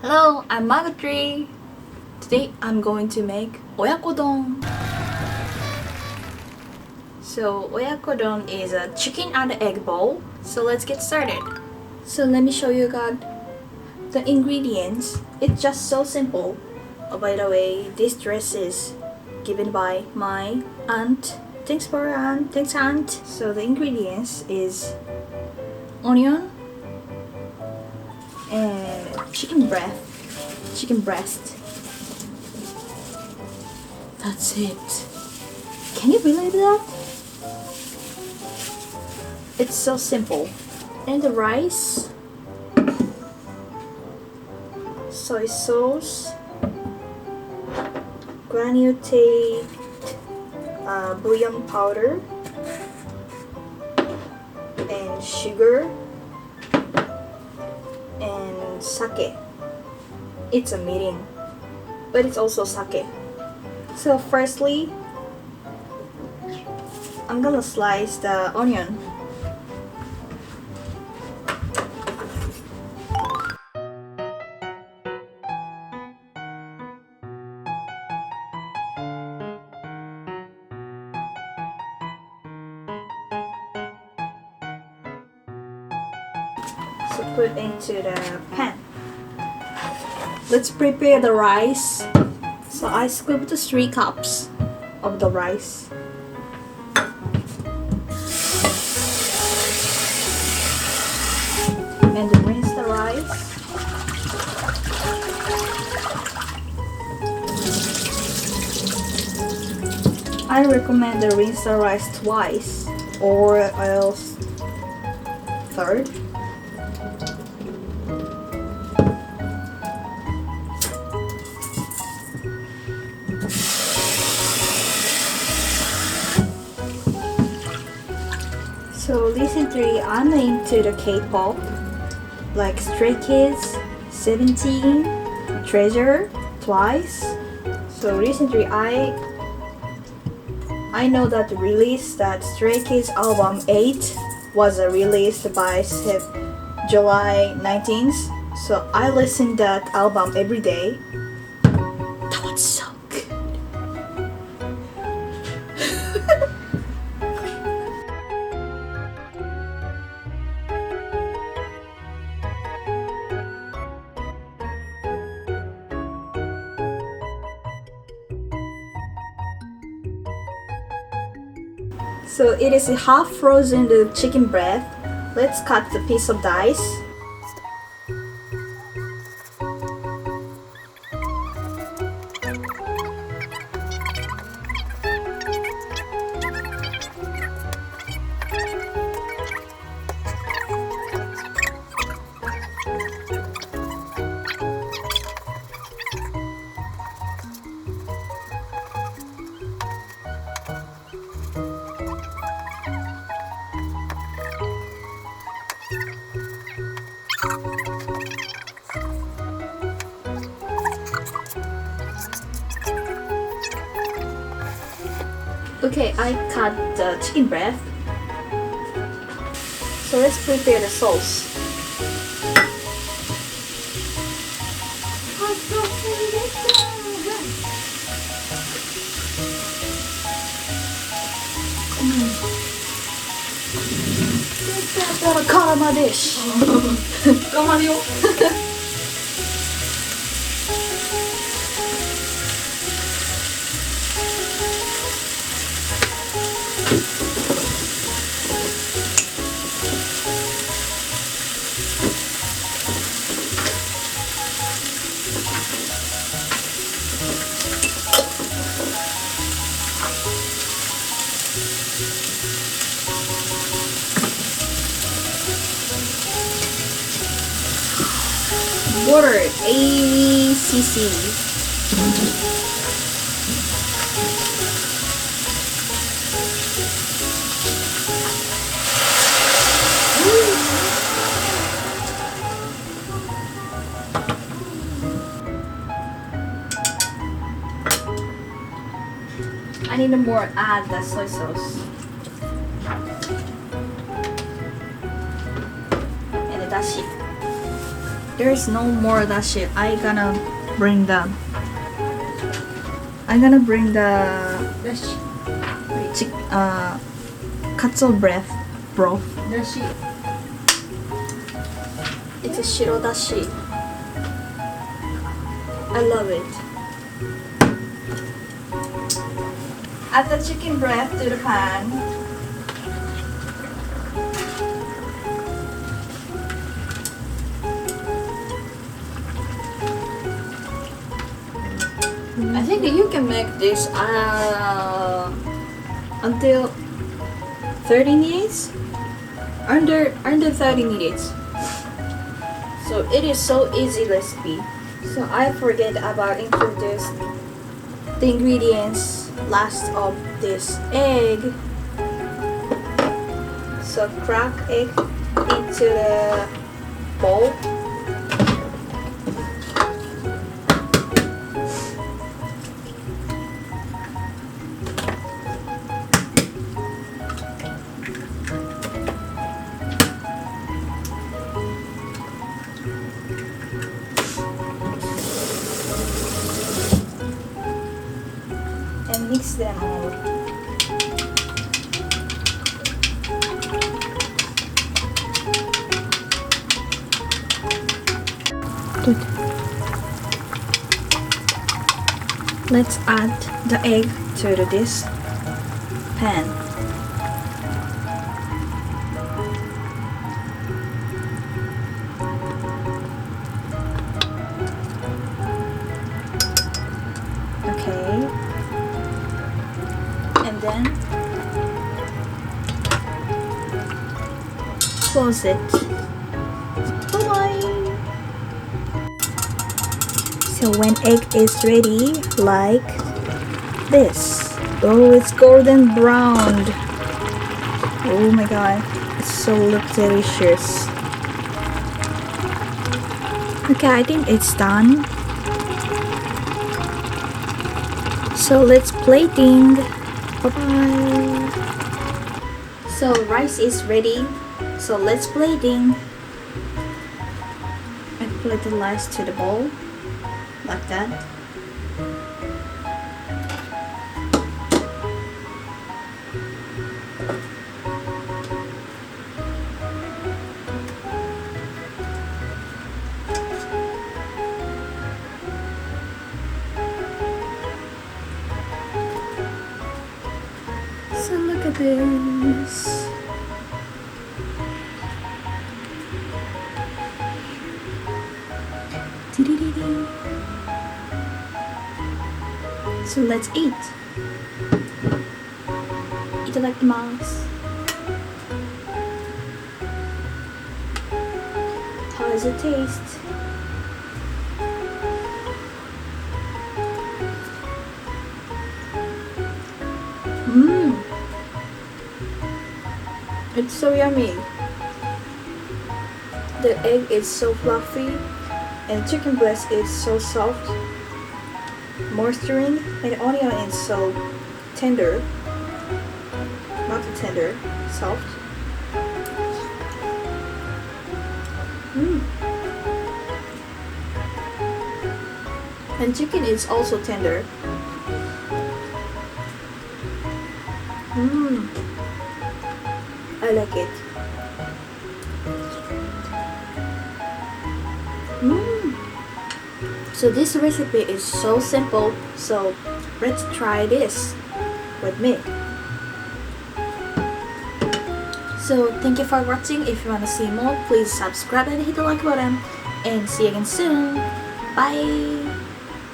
Hello, I'm Margottry. Today I'm going to make Oyakodon. So Oyakodon is a chicken and egg bowl. So let's get started. So let me show you guys the ingredients. It's just so simple. Oh, by the way, this dress is given by my aunt. Thanks aunt. So the ingredients is onion and chicken breast. That's it. Can you believe that? It's so simple. And the rice, soy sauce, granulated bouillon powder, and sugar, and sake. It's a meeting, but it's also sake. So firstly, I'm gonna slice the onion. So put into the pan. Let's prepare the rice. So I scooped 3 cups of the rice. And rinse the rice. I recommend to rinse the rice twice or else third. So recently I'm into the K-pop, like Stray Kids, 17, Treasure, Twice. So recently I know that Stray Kids album 8 was released by July 19th. So I listened that album every day. That was so good. So it is a half frozen the chicken breast. Let's cut the piece of dice. Okay, I cut the chicken breast. So let's prepare the sauce. Karma dish. Water 80 cc. I need to more add the soy sauce and the dashi. There's no more dashi. I'm gonna bring the dashi. katsu broth. Dashi. It's a shiro dashi. I love it. Add the chicken breast to the pan. I think that you can make this until 30 minutes. Under 30 minutes. So it is so easy recipe. So I forget about introduce the ingredients last of this egg. So crack egg into the bowl. And mix them all. Good. Let's add the egg to this pan. Okay. And then close it. Bye-bye. So when egg is ready, like this. Oh, it's golden browned. Oh my god, it's so look delicious. Okay, I think it's done. So let's plating. Bye-bye. So rice is ready. So let's plating. And put the rice to the bowl. Like that. So look at this. Dee-dee-dee-dee. So let's eat. Itadakimasu. How does it taste? Mmm. It's so yummy. The egg is so fluffy and chicken breast is so soft, moisturizing, and onion is so tender. Not tender, soft. And chicken is also tender. I like it. So this recipe is so simple, so let's try this with me. So thank you for watching. If you want to see more, please subscribe and hit the like button, and see you again soon. Bye.